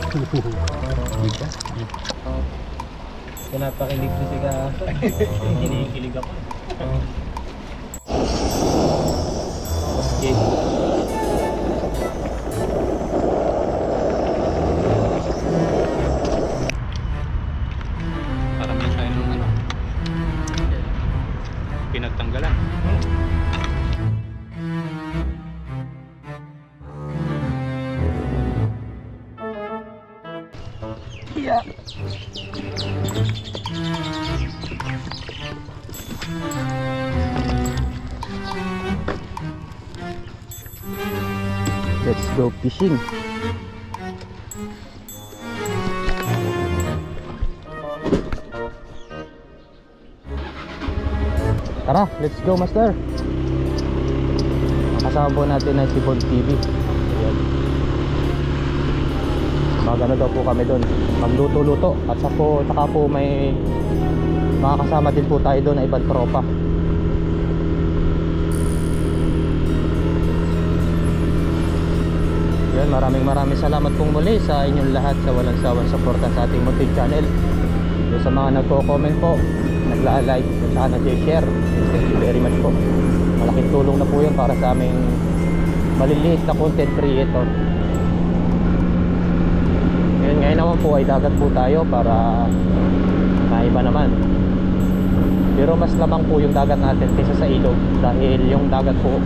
Diba? Kung napakilig ko si Kaso, hinihilig ako. Okay. Parang lang tayo nung ano, pinagtanggalan. Yeah. Let's go fishing. Tara, let's go master. Kasama po natin na si Bon TV. Ayan. Magano daw po kami doon, magluto-luto. At saka po may makakasama din po tayo doon na ibang tropa. Yan, maraming salamat pong muli sa inyong lahat sa walang sawang suporta sa ating munting channel. Yung sa mga nagko-comment po, nagla-like at saka nag-share, thank you very much po. Malaking tulong na po yun para sa aming maliliit na content creator. Ngayon naman po ay dagat po tayo para maiba naman. Pero mas lamang po yung dagat natin kaysa sa ilog, dahil yung dagat po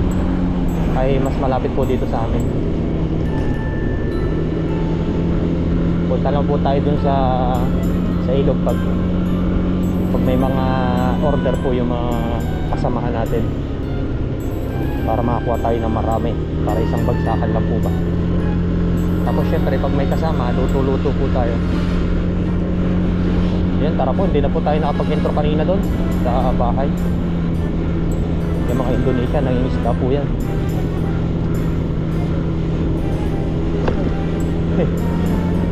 ay mas malapit po dito sa amin. Punta lang po tayo dun sa ilog pag may mga order po yung mga kasamahan natin, para makakuha tayo ng marami, para isang bagsakan lang po ba. Tapos syempre pag may kasama, luto-luto po tayo. Yan, tara po, hindi na po tayo nakapag-intro kanina doon sa bahay. Yung mga Indonesia, nangingisda po yan.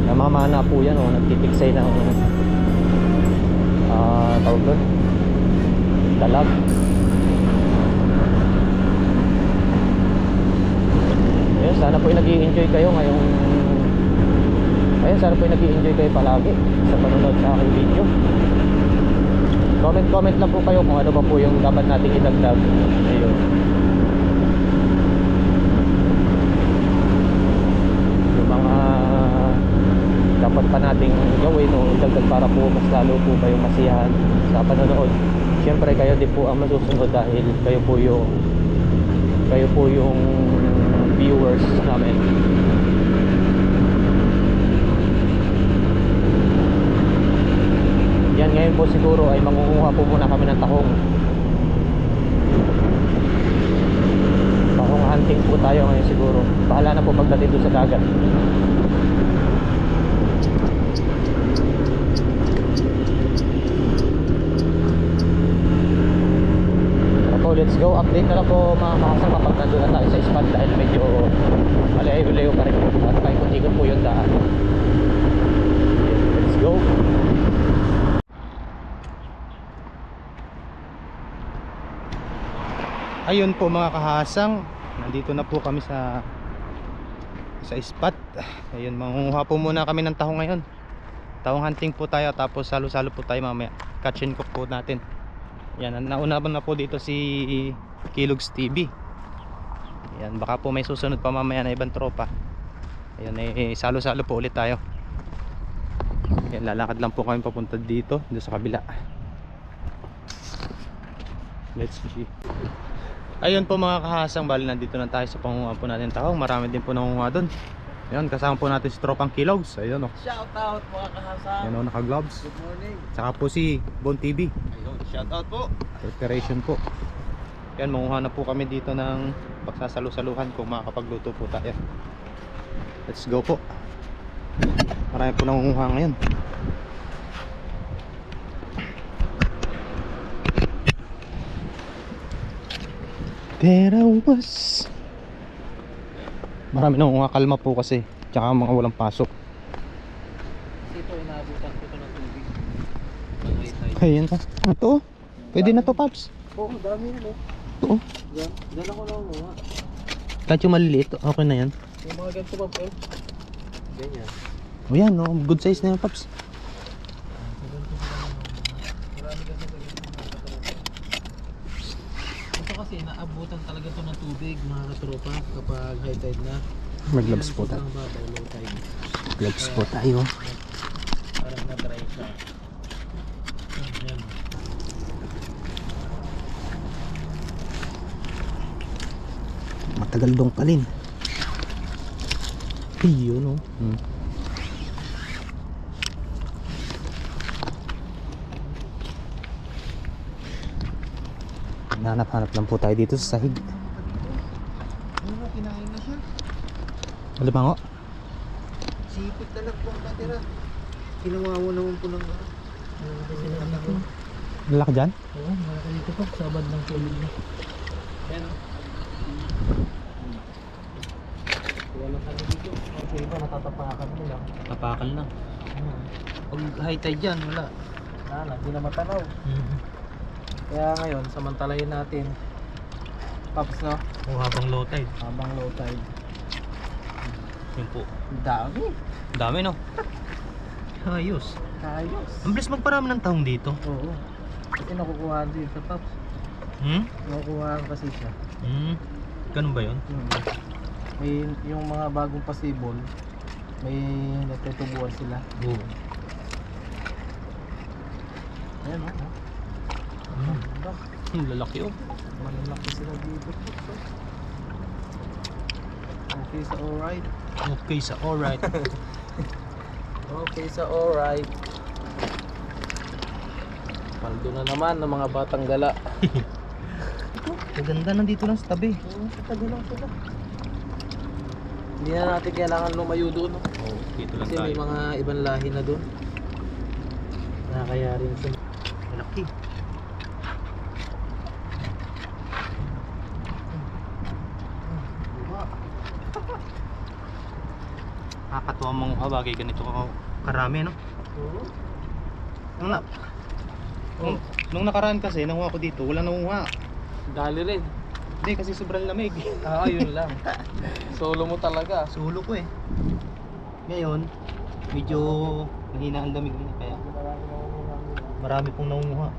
Namamana po yan, nagtitiksay ng tawag doon, dalag. Ayun, sana po nag-i-enjoy kayo ngayong sana po nag-i-enjoy kayo palagi sa panonood sa aking video. Comment lang po kayo kung ano ba po yung dapat nating idagdag. Ayun, yung mga dapat pa nating gawin o idagdag para po mas lalo po kayong masiyahan sa panonood. Siyempre kayo din po ang masusunod, dahil kayo po yung viewers namin. Yan, ngayon po siguro ay mangunguha po muna kami ng tahong hunting po tayo ngayon siguro. Bahala na po pagdating doon sa dagat. Let's go, update na lang po mga kasama kapag nandun na tayo sa spot, dahil medyo malayo-layo pa rin at paikot-ikot po yung daan. Let's go. Ayun po mga kahasang, nandito na po kami sa spot. Ayun, mangunguha po muna kami ng tahong ngayon. Tahong hunting po tayo, tapos salo-salo po tayo mamaya. Catch and cook po natin. Yan, nauna na po dito si Kilogs TV. Yan, baka po may susunod pa mamaya na ibang tropa. Ayan, salo-salo po ulit tayo. Yan, lalakad lang po kami papunta dito sa kabila. Let's see. Ayun po mga kahasang, bali nandito na tayo sa pangunguha po natin tahong. Marami din po nangunguha doon. Ayun, kasama po natin si tropang Kilogs. Ayun, oh. Shout out mga kahasang. Ayun, naka-gloves. Good morning. Saka po si Bon TV. Ayun, shout out po. Preparation po. Yan, manguha na po kami dito ng pagsasalu-saluhan kung makakapagluto po tayo. Let's go po. Marami po nangunguha ngayon. Terawas. Marami nangunguha, kalma po kasi. Tsaka mga walang pasok. Ito, inaabutan ko ito ng tubig. Ayan pa. Ito. Pwede na to, Paps. Oo, dami na, no? Ito. Diyan ako nangunguha. Kahit yung maliliit, okay na yan. Yung mga ganito pa po. Ganyan. O yan, no? Good size na yung Paps. Ito kasi naabutan talaga to ng tubig mga katropa kapag high tide na. May gloves po tayo. Sobrang babaw, low tide. Gloves po tayo. Parang na-dry siya. Ayan. Matagal dong palin. Yun, no? Hanap-hanap lang po tayo dito sa sahig. Ano, kinain na siya. Ano ba nga? Sipit na lang po ang natira. Kinawawa naman po ng anak ko. Lalaki dyan? Oo, malaki dito po. Sabad ng tulog na. Ayan o. Walang kami dito. Okay ba, natatapakan mo lang. Tapakal na. Pag high tide dyan, wala. Wala, hindi na matanaw. Kaya ngayon, samantalahin natin. Pops, no? O habang low tide. Habang low tide. Yun po. Dami. Dami, no? Ayos. Ayos. Ang bilis magparami ng taong dito. Oo. Kasi nakukuhaan din sa Pops. Nakukuhaan kasi siya. Ganun ba yun? May yung mga bagong pasibol, may natutubuan sila. Oo. Ayan o. Ang lalaki, oh. Malalaki sila dito. Okay sa alright. Okay sa alright. Okay sa alright. Paldo na naman ng mga batang gala. Maganda nandito lang sa tabi. Oo, sa tabi lang sila. Hindi na natin kailangan lumayo doon. No? Oo, dito lang Kasi tayo. may mga ibang lahi na doon. Nakakaya rin sa Malaki. Nakakatuwa mong bagay ganito karami, no? Oo. Nung nakaraan kasi, nanguha ko dito, wala nanguha. Dali rin. Hindi, kasi sobrang lamig. Yun lang. Solo mo talaga. Sulo ko eh. Ngayon, medyo mahina ang lamig din, kaya marami pong nanguha.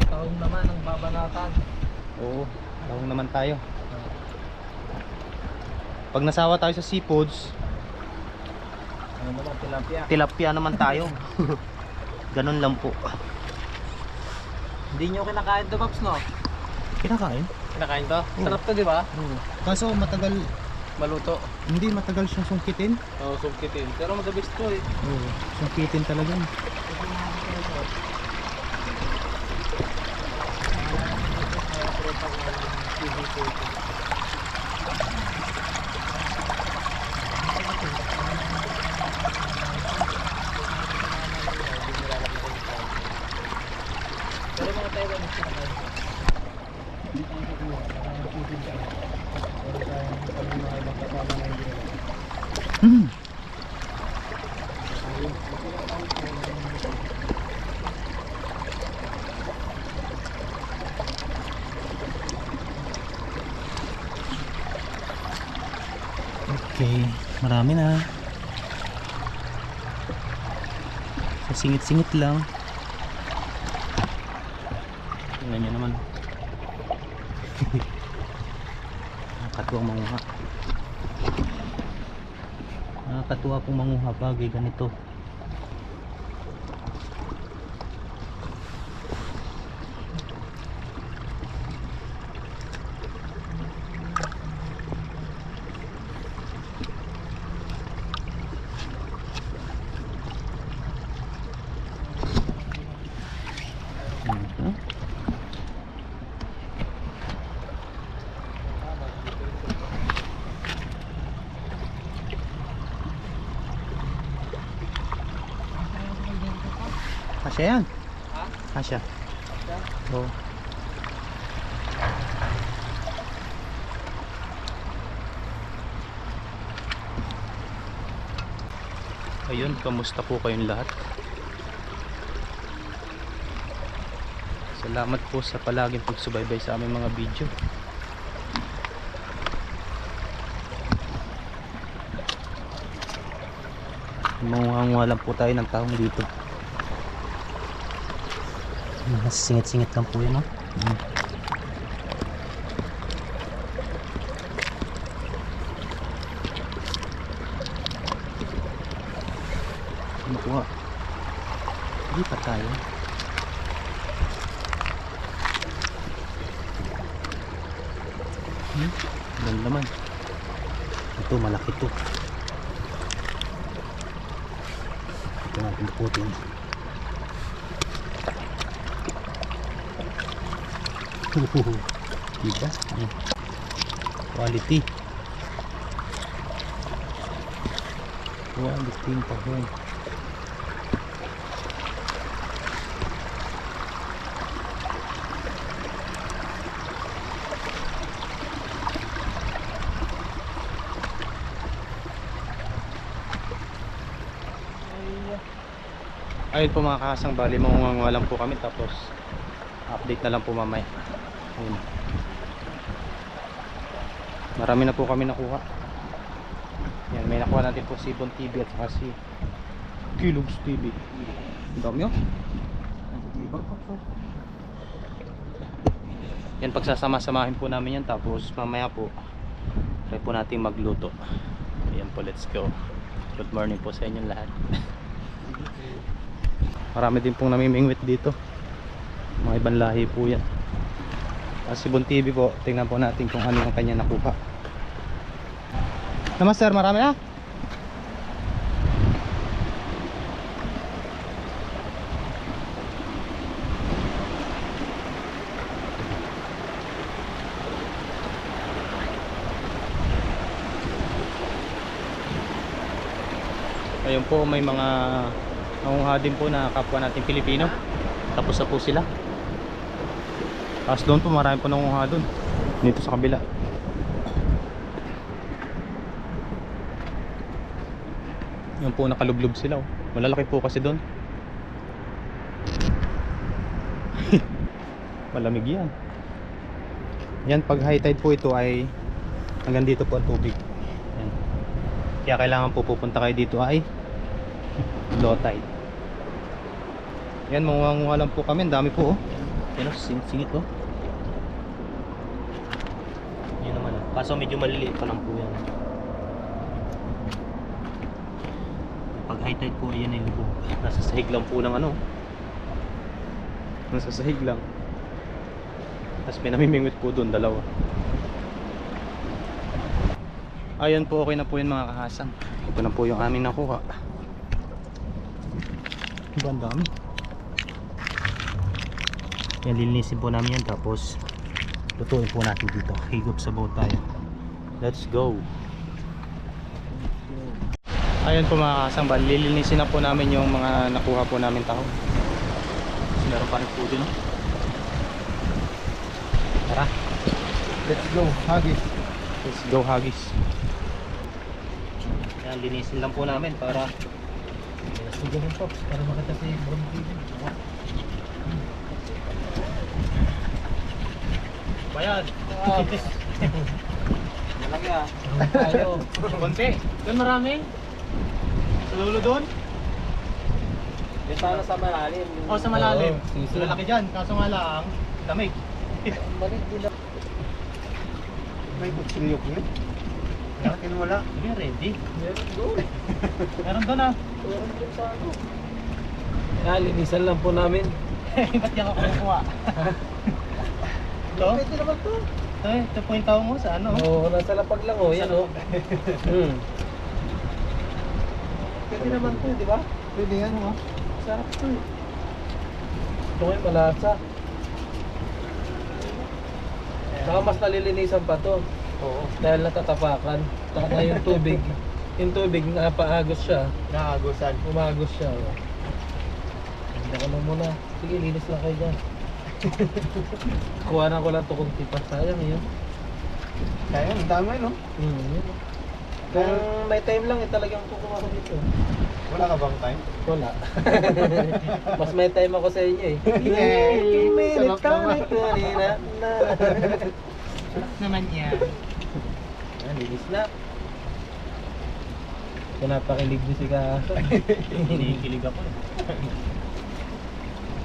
Taong naman ang babanatan. Oo, tawag naman tayo. Pag nasawa tayo sa seafoods, Ano naman, tilapia. tilapia naman tayo. Ganun lang po. Hindi nyo kinakain to, Pops, no? Kinakain? Kinakain to? Oo. Sarap to, di ba? Kaso matagal, Maluto. hindi matagal siyang sungkitin. Oo, sungkitin. Pero madabis to eh. Oo, sungkitin talaga. Pero mga Taiwanese kinakain to. Hindi tayo kukuha. Parang chicken ka. Pero tayong kami mga ibang kasama na hindi nila. Okay, marami na. Sa singit-singit lang. Tingnan nyo naman. Nakakatuwa manguha. Nakakatuwa pong manguha bagay ganito. Kasya yan. Ha? Kasya. Oo. Ayun, kamusta po kayong lahat? Salamat po sa palaging pagsubaybay sa aming mga video. Mangunguha lang po tayo ng tahong dito. Mas singit-singit lang po yun, no? Makuha. Hindi pa tayo. Ilan naman. Ito malaki to. Ito natin puputin. Diba? Quality. Quality yung tahong. Ayun po mga kakasang, bali mangunguha lang po kami, tapos update na lang po mamaya. Ayun. Marami na po kami nakuha. Yan, may nakuha natin po si Bon TV at saka si Kilogs TV. Ang dami oh. Yan, pagsasama-samahin po namin yan, tapos mamaya po try po natin magluto. Ayan po, let's go. Good morning po sa inyong lahat. Marami din pong namimingwit dito. Mga ibang lahi po yan. Si Bon TV po, tingnan po natin kung ano yung kanya nakuha. Naman sir, marami na? Ayun po, may mga nangunguha din po na kapwa natin Pilipino. Tapos na po sila. Tapos doon po marami po nangunguha doon. Dito sa kabila. Yan po, nakalublob sila oh. Malalaki po kasi doon. Malamig yan. Yan, pag high tide po ito ay hanggang dito po ang tubig. Yan. Kaya kailangan po pupunta kayo dito ay low tide. Yan, mangunguha lang po kami. Ang dami po oh. Yan o, singit oh. Yan naman oh. Kaso medyo maliliit pa lang po yan. Pag high tide po, yan yung lubog. Nasa sahig lang po ng ano. Nasa sahig lang. Tapos may namimingwit po doon, dalawa. Ayan po, okay na po yun mga kahasang. Ito na po yung aming nakuha. Diba ang dami? Yan, lilinisin po namin yan, tapos lutuin po natin dito. Higop sa boat tayo. Let's go. Ayun po mga kasang, lilinisin na po namin yung mga nakuha po namin tahong. Meron pa rin po din. Tara, let's go Haggis. Let's go Haggis. Yan, linisin lang po namin para nasugan yung pops, para makita si Bon TV. Bayad. Malaki ah. Tayo. Konti. Doon marami. Sa dulo doon? Yung sana sa malalim. O sa malalim. Lalaki dyan. Kaso nga lang, damig. Balik din lang. May butsilyo ko yun. Akin wala. Sige, ready. Meron doon. Meron doon ah. Meron doon sa ano. Linisan lang po namin. Ba't yan ako kumukuha? Ito? Pwede naman to. Ito po yung tao mo sa ano? Oo, nasa lapag lang oh. Yan oh. Pwede naman to, di ba? Pwede yan oh. Sarap to eh. Ito ngayon malasa. Saka mas nalilinisan pa to. Oo. Dahil natatapakan. Saka yung tubig. Yung tubig napaagos siya. Nakagusan. Umagos siya. Oh. Hindi ka na muna. Sige, linis lang kayo dyan. Kuha na ko lang ito kung tipas. Sayang yun. Kaya ang dami no? Yun. Kung may time lang, talagang kukuha ko dito. Wala ka bang time? Wala. Mas may time ako sa inyo eh. Sarap naman. Naman yan. Yan, linis na. Pinapakilig niyo si Kahasan. Kinikilig ako eh.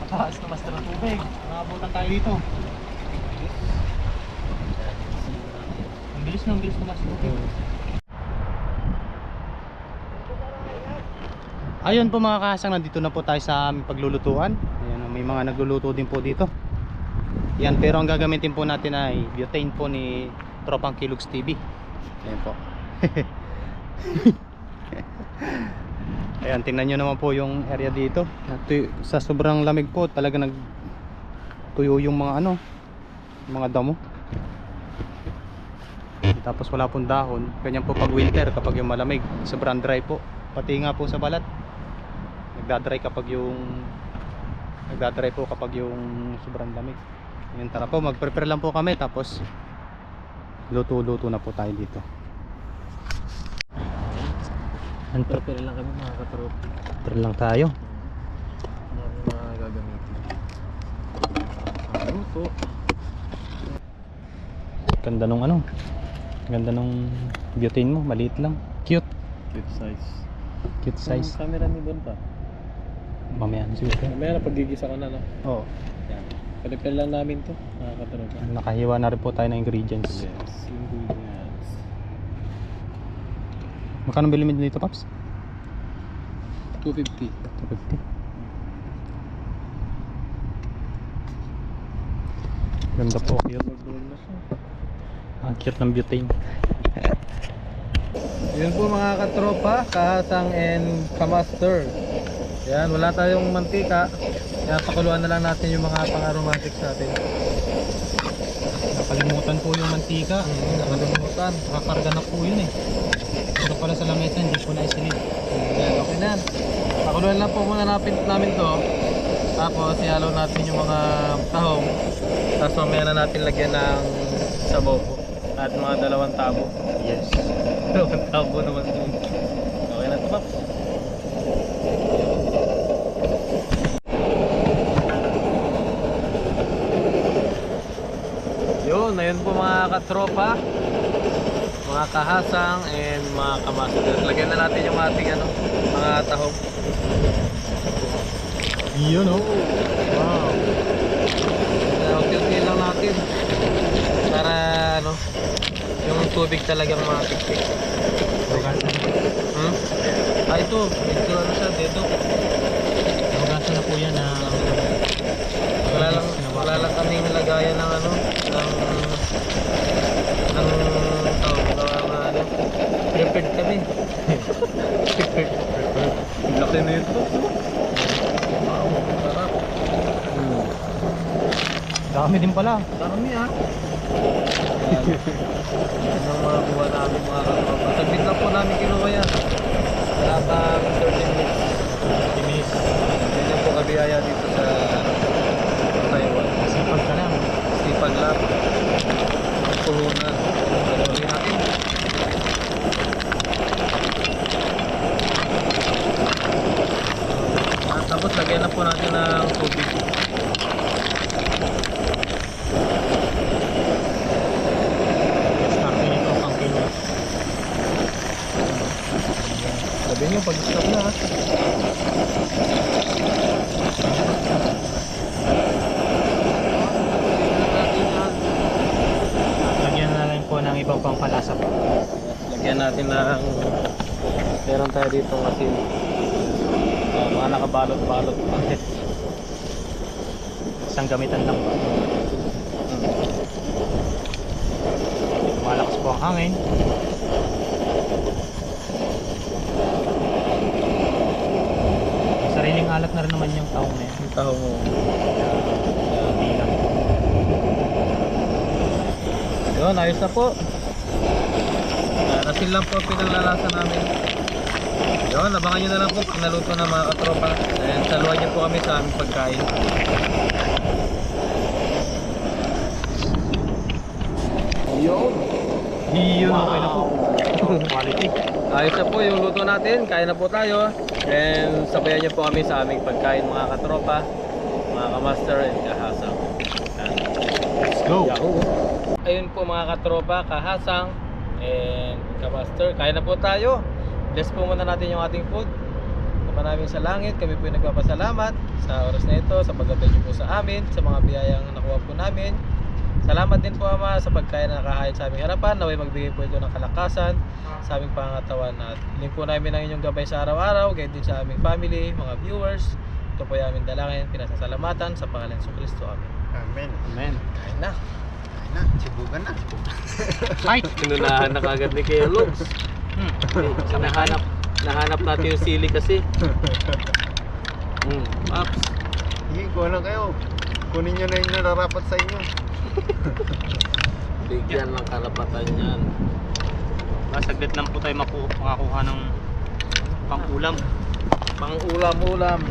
Mataas na master ng tubig. Nakabutan tayo dito. Ang bilis na master ng tubig. Ayun po mga kahasang, nandito na po tayo sa aming paglulutuan. Ayan, may mga nagluluto din po dito. Yan, pero ang gagamitin po natin ay butane po ni Tropang Kilogs TV. Ayan po. Ayan, tingnan nyo naman po yung area dito. Sa sobrang lamig po, talaga nagtuyo yung mga mga damo. Tapos wala pong dahon. Ganyan po pag winter, kapag yung malamig, sobrang dry po. Pati nga po sa balat, nagdadry po kapag yung sobrang lamig. Ngayon tara po, mag-prepare lang po kami, tapos luto-luto na po tayo dito. Prepare lang kami mga katropa. Prepare lang tayo. Mga gagamitin. Luto. Ganda nung ganda nung butane mo, maliit lang. Cute. Cute size. Cute size. Yung camera ni Bon pa. Mamaya na siguro. Mamaya na pagigisa ka na, no? Oo. Yan. Prepare lang namin to, mga katropa. Nakahiwa na rin po tayo ng ingredients. Yes, ingredients. Magkano bili mo dito, Paps? 250. 250. Ganda po, cute. Mag-roll na siya. Ang cute ng butane. Yun po mga katropa, Kahasang and Kamaster. Yan, wala tayong mantika. Kaya pakuluan na lang natin yung mga pang-aromatics natin. Nakalimutan po yung mantika. Nakalimutan. Nakakarga na po yun eh. Pero pala sa lamesa, hindi po naisilid. Yan, okay na. Pakuluan lang po muna namin to. Tapos ihalo natin yung mga tahong. Tapos mamaya na natin lagyan ng sabaw po. At mga 2 tabo. Yes. 2 tabo naman po. Okay na to, Paps. Yun, ayun po mga katropa, mga kahasang and mga kamaster. Lagyan na natin yung ating mga tahong. Yun oh. Wow. Unti-unti lang natin para yung tubig talagang mapikpik. Ito, medyo siya dito. Hugasan na po yan na Wala lang kaming lagayan ng prepared kami. Prepared. Laki na ito. Wow, sarap. dami din pala. Dami Yan ang mga kuha namin mga katropa. Saglit lang po namin kinuha yan. Wala pa 30 minutes. 30 minutes. Ganyan po kabiyaya dito sa Taiwan. Sipag ka lang. Sipag lang. Puhunan. Gagawin natin. At tapos lagyan na po natin ng tubig. Start nito pang kilo. Sabi nyo, pag-stop na ha. Lagyan na lang po ng ibang pampalasa po. Lagyan natin ng meron tayo dito kasi mga nakabalot-balot pa. Isang gamitan lang po. Malakas po ang hangin. May sariling alat na rin naman yung taong na yan. Ang taho mo. Hindi lang. Yun, ayos na po. Nasin lang po pinalalasan namin. Yun, abangan nyo na lang po pinaluto na mga katropa. And saluhan nyo po kami sa aming pagkain. Yun. Yun, okay na po. Quality. Ayos na po yung luto natin. Kain na po tayo. And sabayan nyo po kami sa aming pagkain mga katropa, mga kamaster and kahasang. Let's go. Yahoo! Ayun po mga katropa, kahasang and kamaster. Kain na po tayo. bless po muna natin yung ating food. Ama namin sa langit, kami po yung nagpapasalamat sa oras na ito, sa paggabay niyo po sa amin, sa mga biyayang nakuha po namin. Salamat din po Ama sa pagkain na nakahayag sa aming harapan. Naway magbigay po ito ng kalakasan sa aming pangatawan. At hiling po namin ang inyong gabay sa araw-araw, gayon din sa aming family, mga viewers. Ito po yung aming dalangin, pinasasalamatan sa pangalan sa Kristo. Amen. Amen. Amen. Kain na. Ayun na, sibugan na. Fight! Inunahan na kagad ni Kuya Logs. Nahanap natin yung sili kasi. Paps. Sige, kuha lang kayo. Kunin nyo na yung nararapat sa inyo. Bigyan ng karapatan yan. Saglit lang po tayo makakuha ng pang-ulam. Pang-ulam-ulam.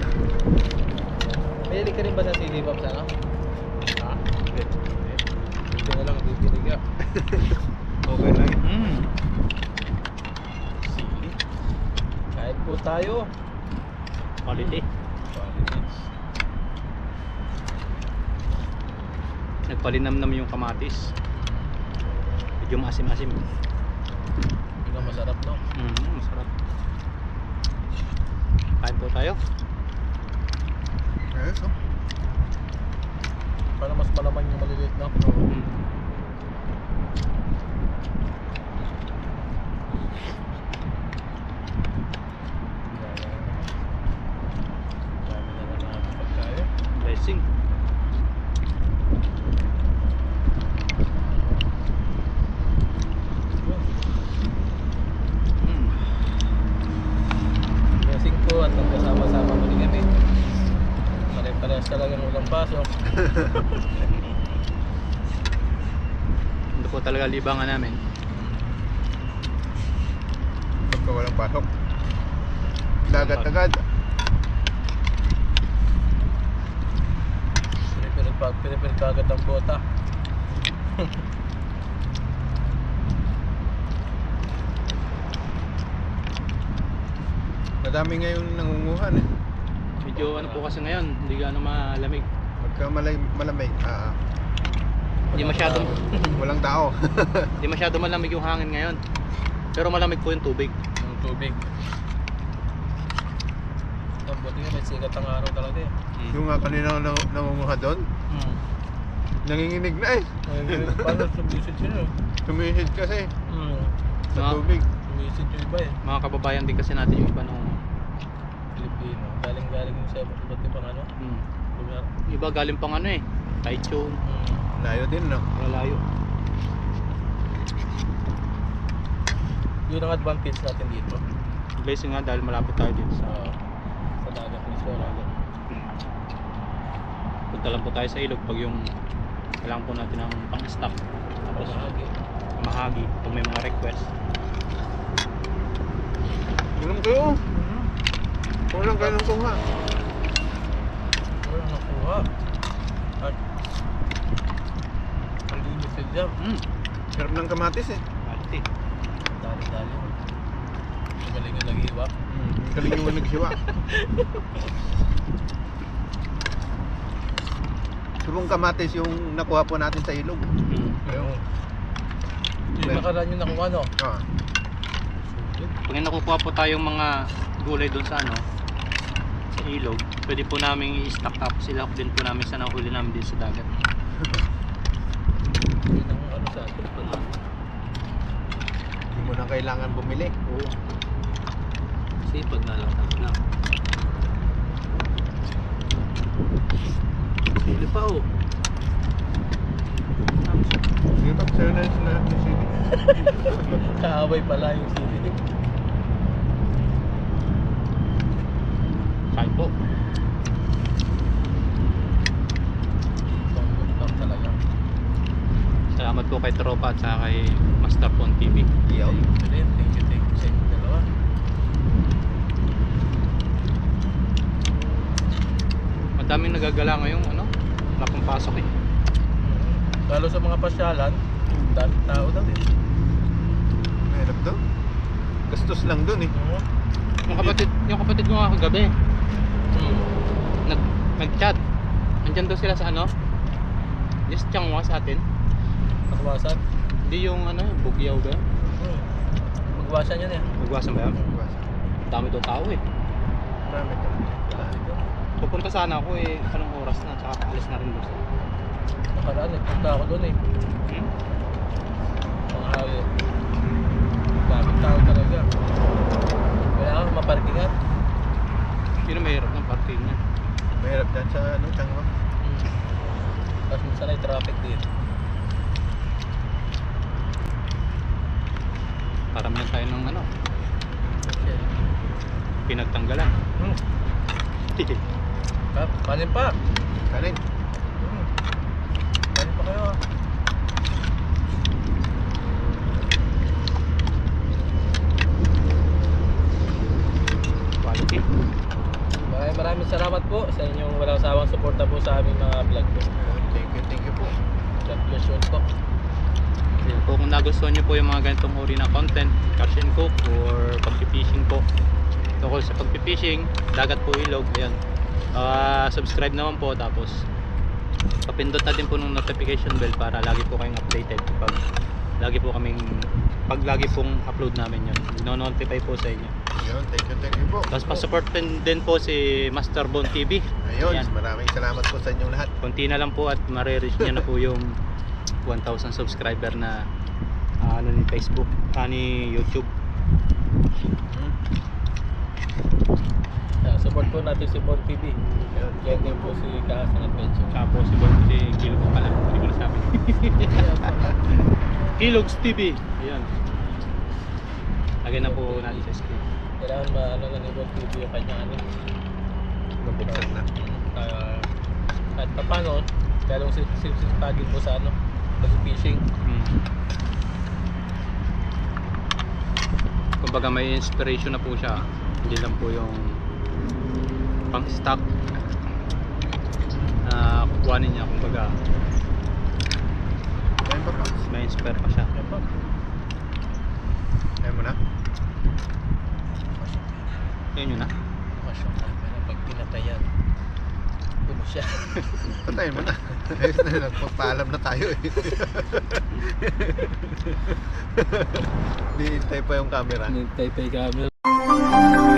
Mahilig ka rin ba sa sili, Paps? Ano? Ha? Hindi na lang, bibili ka. Okay lang. Sili. Kahit po tayo. Quality. Nagpalinamnam yung kamatis. Medyo maasim-asim. Hindi na masarap, no? Masarap. Kain po tayo. Ayos, oh. Para mas malaman yung maliliit, no? Dami na lang natin pagkain. Blessing. Blessing po at magkasama-sama muli kami. Pare-parehas talagang ulang pasok. Ito po talaga libangan namin. Pagka walang pasok. Dagat agad. Pinipilit agad ang bota. Madami ngayon nangunguhan eh. Medyo ano po kasi ngayon, hindi gaano malamig. Pagka malamig, Hindi masyadong walang tao. hindi masyado malamig yung hangin ngayon. Pero malamig po yung tubig. Yung tubig. Ang buti nga may sikat ang araw talaga eh. Yung nga kanina nangunguha doon, nanginginig na eh. Paano sumisid yun eh? Tumihid kasi sa Mga- tubig. Sumisid yung iba eh. Mga kababayan din kasi natin yung iba nung Pilipino. Galing-galing yung sa iba't ibang ano. Lugar. iba galing pang ano eh. Taichung, Layo din, no? malayo. Yun ang advantage natin dito. Blessing nga dahil malapit tayo dito sa Sa dagat mismo. punta lang po tayo sa ilog pag yung kailangan po natin ng pang-stock. Tapos mahagi pag may mga request. Inom kayo. Kulang kayo ng kuha. Wala nakuha. At ang limited jam. Sarap ng kamatis eh. Quality. Dali-dali. Magaling yung nag-iwa. Galing yung nagsiwa. Surong kamatis yung nakuha po natin sa ilog. Ayun. Yung nakaraan yung nakuha, no? Ah. Pag nakukuha po tayong mga gulay doon sa ano, sa ilog, pwede po namin i-stock tapos ilak din po namin sa nahuli namin din sa dagat. Yun ang ano sa atin. Hindi mo na kailangan bumili. Oo. Sipag na lang na. Pili pa oh. Sige pa, sa'yo na yung lahat ng sili. Kaaway pala yung sili. Kain po. Pang talaga. Salamat po kay Tropa at saka kay Master Pon TV. Yo. Thank you sa inyo dalawa. Madaming nagagala ngayong ano, wala pang pasok eh. Lalo sa mga pasyalan, daming tao daw eh. Mahirap to. Gastos lang dun eh. Yung kapatid ko nga kagabi, nag-chat. Nandyan daw sila sa ano? Just Changwa sa atin. Magwasan. Hindi yung ano, Bugyaw ba? Magwasan yan eh. Magwasan ba yan? Magwasan. Dami to tao eh. Marami to. Pupunta sana ako eh, anong oras na, tsaka alis na rin doon. Nakaraan, nagpunta ako doon eh. Hmm? Mga hali. Daming tao talaga. Kailangan maparkingan. Yun ang mahirap ng parking niya. Mahirap dyan sa ano, Tangwa. Tapos minsan ay traffic dito. Paramihan tayo ng ano, pinagtanggalan. Panin pa. Kanin. Panin pa kayo ah. Quality. Maraming salamat po sa inyong walang sawang suporta po sa aming mga vlog po. Thank you po. God bless you all po. Ayan po, kung nagustuhan nyo po yung mga ganitong uri ng content, catch and cook or pagpipishing po. Tungkol sa pagpipishing, dagat po ilog, ayan. Subscribe naman po, tapos papindot na din po ng notification bell para lagi po kayong updated pag lagi pong upload namin yun. No-notify po sa inyo. Ayun, thank you po. Tapos pa-support din po si Master Bon TV. Ayun, Ayan. maraming salamat po sa inyong lahat. Konti na lang po at mare-reach niya na po yung 1,000 subscriber na ano ni Facebook, ni YouTube. Support po natin si Bon TV. Ayun, Yan din po si Kahasang Adventure. Tsaka po si Bon, si Kilog po pala. Hindi ko nasabi. Kilog's TV. Ayan. Lagyan na po natin sa screen. Kailangan maano na ni Bon TV yung kanyang ano. mabuksan na. At paano, lalong sipagin po sa ano, pag-fishing. Kumbaga may inspiration na po siya. Hindi lang po yung pang stock na kukuhanin niya. Kumbaga Ayun pa pa. may inspire pa siya. Yan po. Ayun mo na. Yun yun na. Masyong camera pag pinatayan. Puno siya. Patayin mo na. Ayos na, nagpapaalam na tayo eh. Hintay pa yung camera. Nagtay pa yung camera.